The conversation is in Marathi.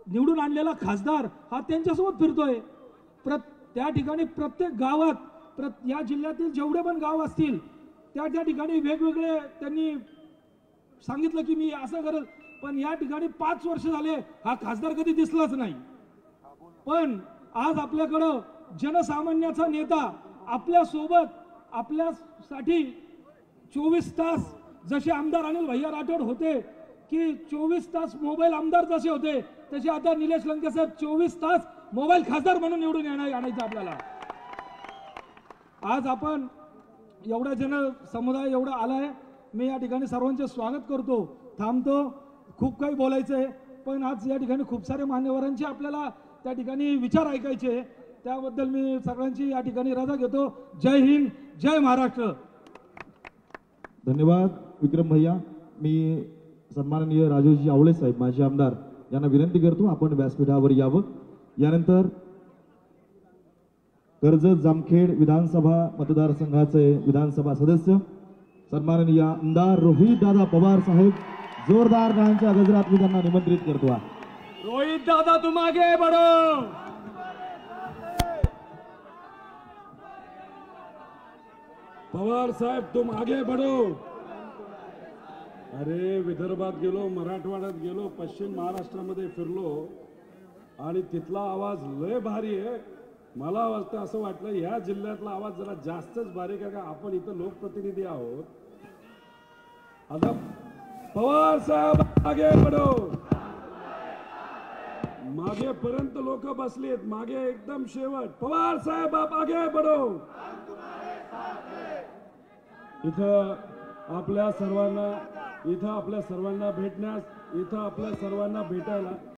निवडून आणलेला खासदार हा त्यांच्यासोबत फिरतोय। त्या ठिकाणी प्रत्येक गावात या जिल्ह्यातील जेवढे पण गाव असतील त्या ठिकाणी वेगवेगळे त्यांनी सांगितलं की मी असं करेल, पण या ठिकाणी 5 वर्ष झाले हा खासदार कधी दिसलाच नाही। पण आज आपल्याकडं जनसामान्याचा नेता आपल्या सोबत आपल्यासाठी 24 तास जसे आमदार अनिल भैया राठोड होते की 24 तास मोबाईल आमदार जसे होते तसे आता निलेश लंके साहेब 24 तास मोबाईल खासदार म्हणून निवडून आणायचं आपल्याला। आज आपण एवढा जनसमुदाय एवढा आलाय, मी या ठिकाणी सर्वांचे स्वागत करतो, थांबतो। खूप काही बोलायचंय पण आज या ठिकाणी खूप सारे मान्यवरांचे आपल्याला त्या ठिकाणी विचार ऐकायचे, त्याबद्दल मी सगळ्यांची या ठिकाणी रजा घेतो। जय हिंद, जय महाराष्ट्र। धन्यवाद विक्रम भैया। मी सन्माननीय राजूजी आवळे साहेब माजी आमदार यांना विनंती करतो आपण व्यासपीठावर यावं। यानंतर कर्जत जामखेड विधानसभा मतदारसंघाचे विधानसभा सदस्य सन्माननीय आमदार रोहित दादा पवार साहेब जोरदार टाळ्यांच्या गजरात मी त्यांना निमंत्रित करतो। रोहित दादा तुम आगे बढ़ो। पवार साहेब तुम आगे बढ़ो। अरे विदर्भात गेलो, मराठवाड्यात गेलो, पश्चिम महाराष्ट्रामध्ये फिरलो आणि तिथला आवाज लय भारी आहे। मला असं वाटलं या जिल्ह्यातला आवाज जरा जास्तच बारीक आहे का, आपण इथं लोकप्रतिनिधी आहोत। आता पवार साहेब आगे बढ़ो। मागे पर्यंत लोक बसलीत, मागे एकदम शेवट पवार साहेब आप आगे बढ़ो। इथं आपल्या सर्वांना भेटण्यास, इथं आपल्या सर्वांना भेटायला